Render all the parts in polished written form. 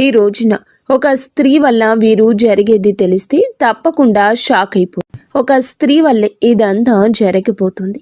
ఈ రోజున ఒక స్త్రీ వల్ల వీరు జరిగేది తెలిస్తే తప్పకుండా షాక్ అయిపోతుంది. ఒక స్త్రీ వల్లే ఇదంతా జరగబోతుంది.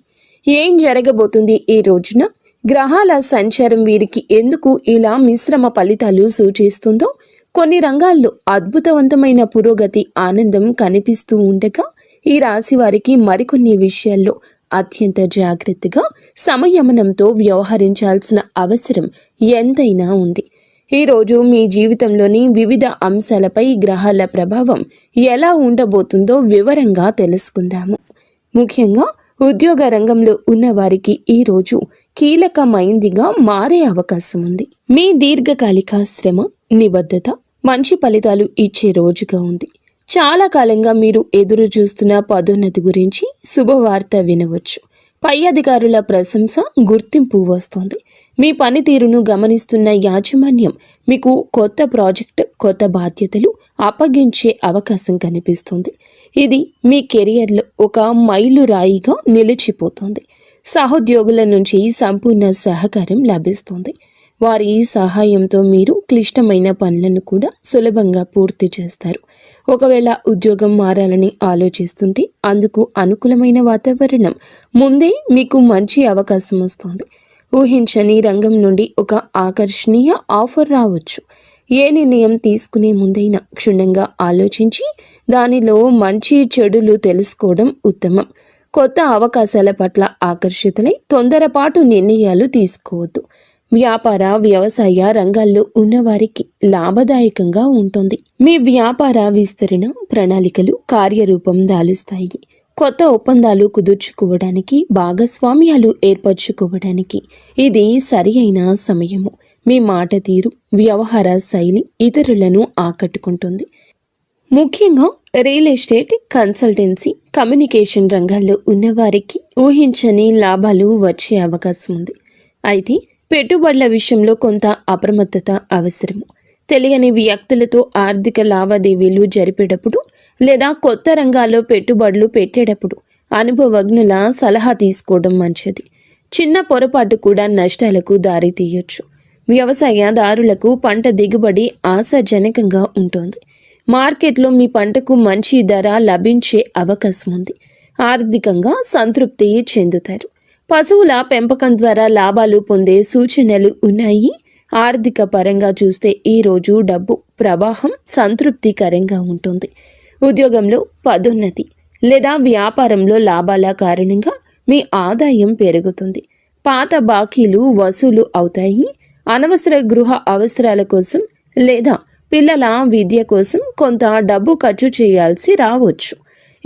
ఏం జరగబోతుంది ఈ రోజున? గ్రహాల సంచారం వీరికి ఎందుకు ఇలా మిశ్రమ ఫలితాలు సూచిస్తుందో, కొన్ని రంగాల్లో అద్భుతవంతమైన పురోగతి, ఆనందం కనిపిస్తూ ఉండగా, ఈ రాశి వారికి మరికొన్ని విషయాల్లో అత్యంత జాగ్రత్తగా, సంయమనంతో వ్యవహరించాల్సిన అవసరం ఎంతైనా ఉంది. ఈరోజు మీ జీవితంలోని వివిధ అంశాలపై గ్రహాల ప్రభావం ఎలా ఉండబోతుందో వివరంగా తెలుసుకుందాము. ముఖ్యంగా ఉద్యోగ రంగంలో ఉన్నవారికి ఈరోజు కీలకమైందిగా మారే అవకాశం ఉంది. మీ దీర్ఘకాలిక శ్రమ, నిబద్ధత మంచి ఫలితాలు ఇచ్చే రోజుగా ఉంది. చాలా కాలంగా మీరు ఎదురు చూస్తున్న పదోన్నతి గురించి శుభవార్త వినవచ్చు. పై అధికారుల ప్రశంస, గుర్తింపు వస్తోంది. మీ పనితీరును గమనిస్తున్న యాజమాన్యం మీకు కొత్త ప్రాజెక్ట్, కొత్త బాధ్యతలు అప్పగించే అవకాశం కనిపిస్తుంది. ఇది మీ కెరియర్లో ఒక మైలురాయిగా నిలిచిపోతుంది. సహోద్యోగుల నుంచి సంపూర్ణ సహకారం లభిస్తుంది. వారి సహాయంతో మీరు క్లిష్టమైన పనులను కూడా సులభంగా పూర్తి చేస్తారు. ఒకవేళ ఉద్యోగం మారాలని ఆలోచిస్తుంటే అందుకు అనుకూలమైన వాతావరణం ముందే మీకు మంచి అవకాశం వస్తుంది. ఊహించని రంగం నుండి ఒక ఆకర్షణీయ ఆఫర్ రావచ్చు. ఏ నిర్ణయం తీసుకునే ముందైనా క్షుణ్ణంగా ఆలోచించి దానిలో మంచి చెడులు తెలుసుకోవడం ఉత్తమం. కొత్త అవకాశాల పట్ల ఆకర్షితులై తొందరపాటు నిర్ణయాలు తీసుకోవద్దు. వ్యాపార, వ్యవసాయ రంగాల్లో ఉన్నవారికి లాభదాయకంగా ఉంటుంది. మీ వ్యాపార విస్తరణ ప్రణాళికలు కార్యరూపం దాలుస్తాయి. కొత్త ఒప్పందాలు కుదుర్చుకోవడానికి, భాగస్వామ్యాలు ఏర్పరచుకోవడానికి ఇది సరి అయిన సమయము. మీ మాట తీరు, వ్యవహార శైలి ఇతరులను ఆకట్టుకుంటుంది. ముఖ్యంగా రియల్ ఎస్టేట్, కన్సల్టెన్సీ, కమ్యూనికేషన్ రంగాల్లో ఉన్నవారికి ఊహించని లాభాలు వచ్చే అవకాశం ఉంది. అయితే పెట్టుబడుల విషయంలో కొంత అప్రమత్తత అవసరము. తెలియని వ్యక్తులతో ఆర్థిక లావాదేవీలు జరిపేటప్పుడు లేదా కొత్త రంగాల్లో పెట్టుబడులు పెట్టేటప్పుడు అనుభవజ్ఞుల సలహా తీసుకోవడం మంచిది. చిన్న పొరపాటు కూడా నష్టాలకు దారితీయొచ్చు. వ్యవసాయదారులకు పంట దిగుబడి ఆశాజనకంగా ఉంటుంది. మార్కెట్లో మీ పంటకు మంచి ధర లభించే అవకాశం ఉంది. ఆర్థికంగా సంతృప్తి చెందుతారు. పశువుల పెంపకం ద్వారా లాభాలు పొందే సూచనలు ఉన్నాయి. ఆర్థిక పరంగా చూస్తే ఈరోజు డబ్బు ప్రవాహం సంతృప్తికరంగా ఉంటుంది. ఉద్యోగంలో పదోన్నతి లేదా వ్యాపారంలో లాభాల కారణంగా మీ ఆదాయం పెరుగుతుంది. పాత బాకీలు వసూలు అవుతాయి. అనవసర గృహ అవసరాల కోసం లేదా పిల్లల విద్య కోసం కొంత డబ్బు ఖర్చు చేయాల్సి రావచ్చు.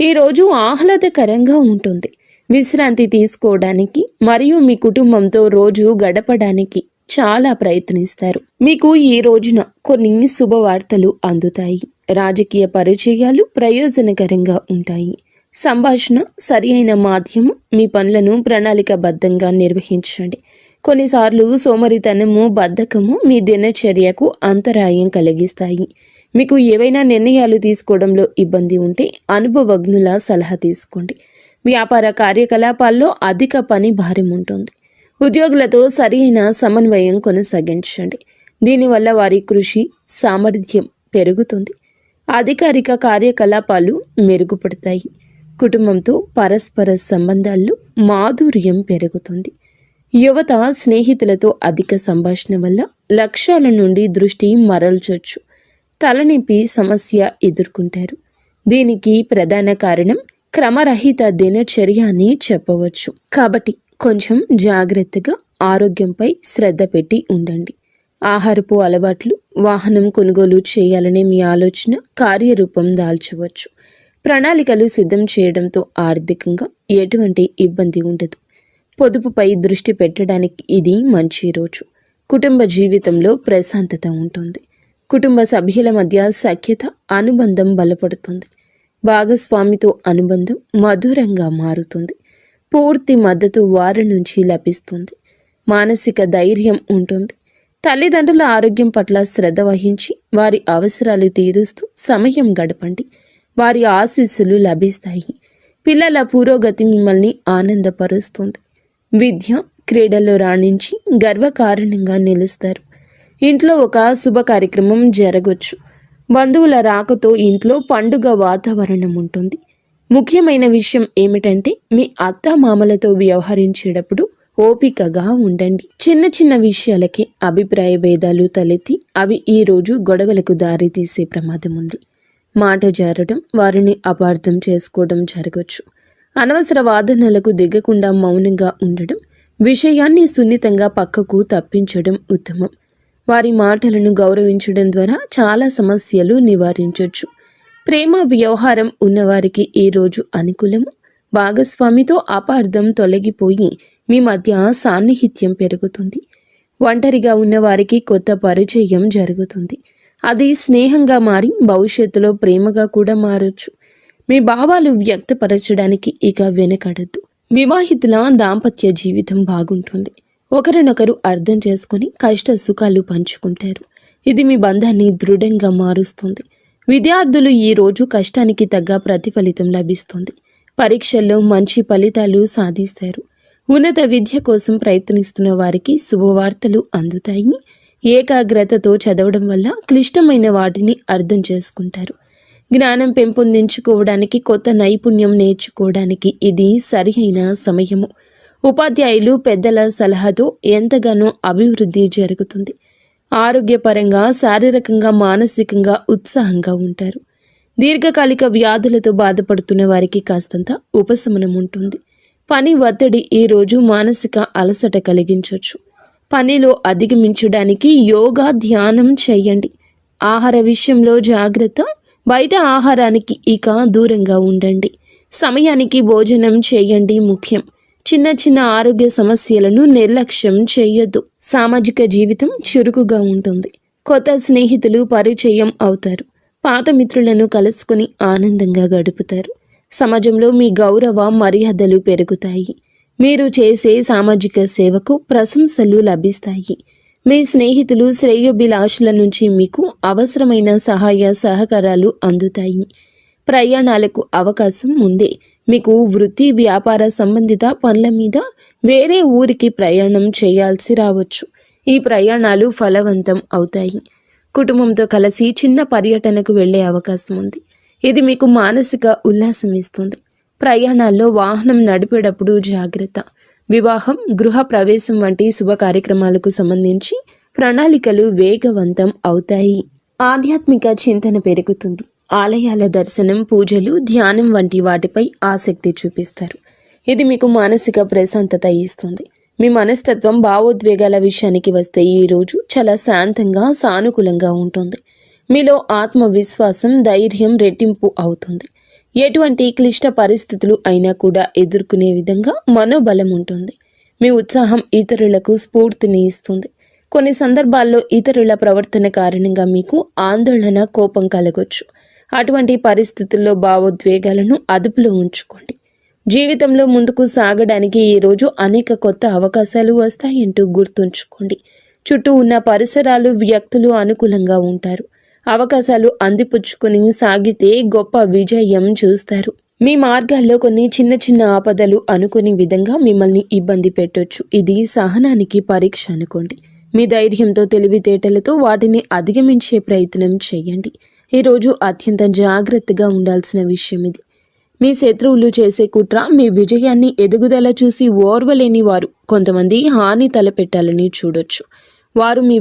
ఈరోజు ఆహ్లాదకరంగా ఉంటుంది. విశ్రాంతి తీసుకోవడానికి మరియు మీ కుటుంబంతో రోజు గడపడానికి చాలా ప్రయత్నిస్తారు. మీకు ఈ రోజున కొన్ని శుభవార్తలు అందుతాయి. రాజకీయ పరిచయాలు ప్రయోజనకరంగా ఉంటాయి. సంభాషణ సరి అయిన మాధ్యమం. మీ పనులను ప్రణాళికాబద్ధంగా నిర్వహించండి. కొన్నిసార్లు సోమరితనము, బద్ధకము మీ దినచర్యకు అంతరాయం కలిగిస్తాయి. మీకు ఏవైనా నిర్ణయాలు తీసుకోవడంలో ఇబ్బంది ఉంటే అనుభవజ్ఞుల సలహా తీసుకోండి. వ్యాపార కార్యకలాపాల్లో అధిక పని భారం ఉంటుంది. ఉద్యోగులతో సరైన సమన్వయం కొనసాగించండి. దీనివల్ల వారి కృషి సామర్థ్యం పెరుగుతుంది. అధికారిక కార్యకలాపాలు మెరుగుపడతాయి. కుటుంబంతో పరస్పర సంబంధాల్లో మాధుర్యం పెరుగుతుంది. యువత స్నేహితులతో అధిక సంభాషణ వల్ల లక్ష్యాల నుండి దృష్టి మరల్చొచ్చు. తలనొప్పి సమస్య ఎదుర్కొంటారు. దీనికి ప్రధాన కారణం క్రమరహిత దినచర్య అని చెప్పవచ్చు. కాబట్టి కొంచెం జాగ్రత్తగా ఆరోగ్యంపై శ్రద్ధ పెట్టి ఉండండి. ఆహారపు అలవాట్లు, వాహనం కొనుగోలు చేయాలనే మీ ఆలోచన కార్యరూపం దాల్చవచ్చు. ప్రణాళికలు సిద్ధం చేయడంతో ఆర్థికంగా ఎటువంటి ఇబ్బంది ఉండదు. పొదుపుపై దృష్టి పెట్టడానికి ఇది మంచి రోజు. కుటుంబ జీవితంలో ప్రశాంతత ఉంటుంది. కుటుంబ సభ్యుల మధ్య సఖ్యత, అనుబంధం బలపడుతుంది. భాగస్వామితో అనుబంధం మధురంగా మారుతుంది. పూర్తి మద్దతు వారి నుంచి లభిస్తుంది. మానసిక ధైర్యం ఉంటుంది. తల్లిదండ్రుల ఆరోగ్యం పట్ల శ్రద్ధ వహించి వారి అవసరాలు తీరుస్తూ సమయం గడపండి. వారి ఆశీస్సులు లభిస్తాయి. పిల్లల పురోగతి మిమ్మల్ని ఆనందపరుస్తుంది. విద్య, క్రీడల్లో రాణించి గర్వకారణంగా నిలుస్తారు. ఇంట్లో ఒక శుభ కార్యక్రమం జరగొచ్చు. బంధువుల రాకతో ఇంట్లో పండుగ వాతావరణం ఉంటుంది. ముఖ్యమైన విషయం ఏమిటంటే మీ అత్తామామలతో వ్యవహరించేటప్పుడు ఓపికగా ఉండండి. చిన్న చిన్న విషయాలకి అభిప్రాయ భేదాలు తలెత్తి అవి ఈరోజు గొడవలకు దారితీసే ప్రమాదం ఉంది. మాట జారడం, వారిని అపార్థం చేసుకోవడం జరగవచ్చు. అనవసర వాదనలకు దిగకుండా మౌనంగా ఉండడం, విషయాన్ని సున్నితంగా పక్కకు తప్పించడం ఉత్తమం. వారి మాటలను గౌరవించడం ద్వారా చాలా సమస్యలు నివారించవచ్చు. ప్రేమ వ్యవహారం ఉన్నవారికి ఈరోజు అనుకూలము. భాగస్వామితో అపార్థం తొలగిపోయి మీ మధ్య సాన్నిహిత్యం పెరుగుతుంది. ఒంటరిగా ఉన్నవారికి కొత్త పరిచయం జరుగుతుంది. అది స్నేహంగా మారి భవిష్యత్తులో ప్రేమగా కూడా మారచ్చు. మీ భావాలు వ్యక్తపరచడానికి ఇక వెనకడద్దు. వివాహితుల దాంపత్య జీవితం బాగుంటుంది. ఒకరినొకరు అర్థం చేసుకుని కష్ట సుఖాలు పంచుకుంటారు. ఇది మీ బంధాన్ని దృఢంగా మారుస్తుంది. విద్యార్థులు ఈరోజు కష్టానికి తగ్గ ప్రతిఫలితం లభిస్తుంది. పరీక్షల్లో మంచి ఫలితాలు సాధిస్తారు. ఉన్నత విద్య కోసం ప్రయత్నిస్తున్న వారికి శుభవార్తలు అందుతాయి. ఏకాగ్రతతో చదవడం వల్ల క్లిష్టమైన వాటిని అర్థం చేసుకుంటారు. జ్ఞానం పెంపొందించుకోవడానికి, కొత్త నైపుణ్యం నేర్చుకోవడానికి ఇది సరియైన సమయము. ఉపాధ్యాయులు పెద్దల సలహాతో ఎంతగానో అభివృద్ధి జరుగుతుంది. ఆరోగ్యపరంగా, శారీరకంగా, మానసికంగా ఉత్సాహంగా ఉంటారు. దీర్ఘకాలిక వ్యాధులతో బాధపడుతున్న వారికి కాస్తంత ఉపశమనం ఉంటుంది. పని ఒత్తిడి ఈరోజు మానసిక అలసట కలిగించవచ్చు. పనిలో అధిగమించడానికి యోగా, ధ్యానం చేయండి. ఆహార విషయంలో జాగ్రత్త. బయట ఆహారానికి ఇక దూరంగా ఉండండి. సమయానికి భోజనం చేయండి ముఖ్యం. చిన్న చిన్న ఆరోగ్య సమస్యలను నిర్లక్ష్యం చేయొద్దు. సామాజిక జీవితం చురుకుగా ఉంటుంది. కొత్త స్నేహితులు పరిచయం అవుతారు. పాత మిత్రులను కలుసుకుని ఆనందంగా గడుపుతారు. సమాజంలో మీ గౌరవ మర్యాదలు పెరుగుతాయి. మీరు చేసే సామాజిక సేవకు ప్రశంసలు లభిస్తాయి. మీ స్నేహితులు, శ్రేయోభిలాషుల నుంచి మీకు అవసరమైన సహాయ సహకారాలు అందుతాయి. ప్రయాణాలకు అవకాశం ఉంది. మీకు వృత్తి, వ్యాపార సంబంధిత పనుల మీద వేరే ఊరికి ప్రయాణం చేయాల్సి రావచ్చు. ఈ ప్రయాణాలు ఫలవంతం అవుతాయి. కుటుంబంతో కలిసి చిన్న పర్యటనకు వెళ్ళే అవకాశం ఉంది. ఇది మీకు మానసిక ఉల్లాసం ఇస్తుంది. ప్రయాణాల్లో వాహనం నడిపేటప్పుడు జాగ్రత్త. వివాహం, గృహ ప్రవేశం వంటి శుభ కార్యక్రమాలకు సంబంధించి ప్రణాళికలు వేగవంతం అవుతాయి. ఆధ్యాత్మిక చింతన పెరుగుతుంది. ఆలయాల దర్శనం, పూజలు, ధ్యానం వంటి వాటిపై ఆసక్తి చూపిస్తారు. ఇది మీకు మానసిక ప్రశాంతత ఇస్తుంది. మీ మనస్తత్వం, భావోద్వేగాల విషయానికి వస్తే ఈరోజు చాలా శాంతంగా, సానుకూలంగా ఉంటుంది. మీలో ఆత్మవిశ్వాసం, ధైర్యం రెట్టింపు అవుతుంది. ఎటువంటి క్లిష్ట పరిస్థితులు అయినా కూడా ఎదుర్కొనే విధంగా మనోబలం ఉంటుంది. మీ ఉత్సాహం ఇతరులకు స్ఫూర్తిని ఇస్తుంది. కొన్ని సందర్భాల్లో ఇతరుల ప్రవర్తన కారణంగా మీకు ఆందోళన, కోపం కలగొచ్చు. అటువంటి పరిస్థితుల్లో భావోద్వేగాలను అదుపులో ఉంచుకోండి. జీవితంలో ముందుకు సాగడానికి ఈరోజు అనేక కొత్త అవకాశాలు వస్తాయంటూ గుర్తుంచుకోండి. చుట్టూ ఉన్న పరిసరాలు, వ్యక్తులు అనుకూలంగా ఉంటారు. అవకాశాలు అందిపుచ్చుకొని సాగితే గొప్ప విజయం చూస్తారు. మీ మార్గాల్లో కొన్ని చిన్న చిన్న ఆపదలు అనుకునే విధంగా మిమ్మల్ని ఇబ్బంది పెట్టొచ్చు. ఇది సహనానికి పరీక్ష అనుకోండి. మీ ధైర్యంతో, తెలివితేటలతో వాటిని అధిగమించే ప్రయత్నం చేయండి. ఈరోజు అత్యంత జాగ్రత్తగా ఉండాల్సిన విషయం ఇది. మీ శత్రువులు చేసే కుట్ర మీ విజయాన్ని, ఎదుగుదల చూసి ఓర్వలేని వారు కొంతమంది హాని తలపెట్టాలని చూడొచ్చు. వారు మీ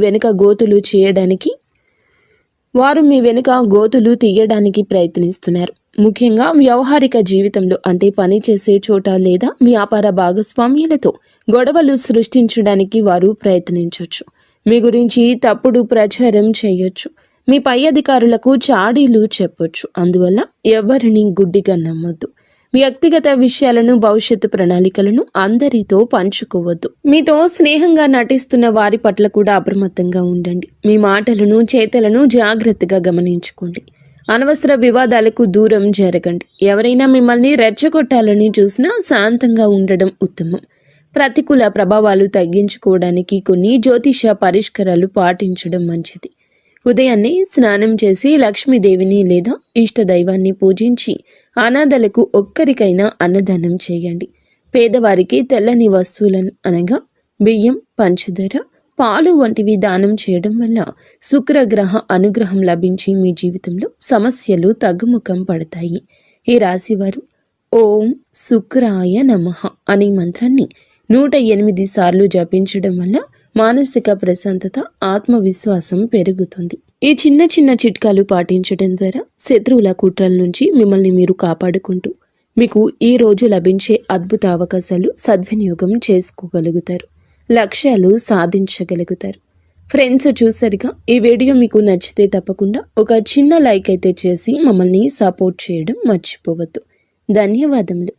వెనుక గోతులు తీయడానికి ప్రయత్నిస్తున్నారు. ముఖ్యంగా వ్యవహారిక జీవితంలో, అంటే పని చేసే చోట లేదా వ్యాపార భాగస్వామ్యాలతో గొడవలు సృష్టించడానికి వారు ప్రయత్నించవచ్చు. మీ గురించి తప్పుడు ప్రచారం చేయొచ్చు. మీ పై అధికారులకు చాడీలు చెప్పొచ్చు. అందువల్ల ఎవరిని గుడ్డిగా నమ్మొద్దు. వ్యక్తిగత విషయాలను, భవిష్యత్తు ప్రణాళికలను అందరితో పంచుకోవద్దు. మీతో స్నేహంగా నటిస్తున్న వారి పట్ల కూడా అప్రమత్తంగా ఉండండి. మీ మాటలను, చేతలను జాగ్రత్తగా గమనించుకోండి. అనవసర వివాదాలకు దూరం జరగండి. ఎవరైనా మిమ్మల్ని రెచ్చగొట్టాలని చూసినా శాంతంగా ఉండడం ఉత్తమం. ప్రతికూల ప్రభావాలు తగ్గించుకోవడానికి కొన్ని జ్యోతిష పరిష్కారాలు పాటించడం మంచిది. ఉదయాన్నే స్నానం చేసి లక్ష్మీదేవిని లేదా ఇష్టదైవాన్ని పూజించి అనాథలకు ఒక్కరికైనా అన్నదానం చేయండి. పేదవారికి తెల్లని వస్తువులను అనగా బియ్యం, పంచదార, పాలు వంటివి దానం చేయడం వల్ల శుక్రగ్రహ అనుగ్రహం లభించి మీ జీవితంలో సమస్యలు తగ్గుముఖం పడతాయి. ఈ రాశివారు ఓం శుక్రాయ నమః అనే మంత్రాన్ని 108 సార్లు జపించడం వల్ల మానసిక ప్రశాంతత, ఆత్మవిశ్వాసం పెరుగుతుంది. ఈ చిన్న చిన్న చిట్కాలు పాటించడం ద్వారా శత్రువుల కుట్రల నుంచి మిమ్మల్ని మీరు కాపాడుకుంటూ మీకు ఈ రోజు లభించే అద్భుత అవకాశాలు సద్వినియోగం చేసుకోగలుగుతారు. లక్ష్యాలు సాధించగలుగుతారు. ఫ్రెండ్స్, చూసారుగా, ఈ వీడియో మీకు నచ్చితే తప్పకుండా ఒక చిన్న లైక్ అయితే చేసి మమ్మల్ని సపోర్ట్ చేయడం మర్చిపోవద్దు. ధన్యవాదములు.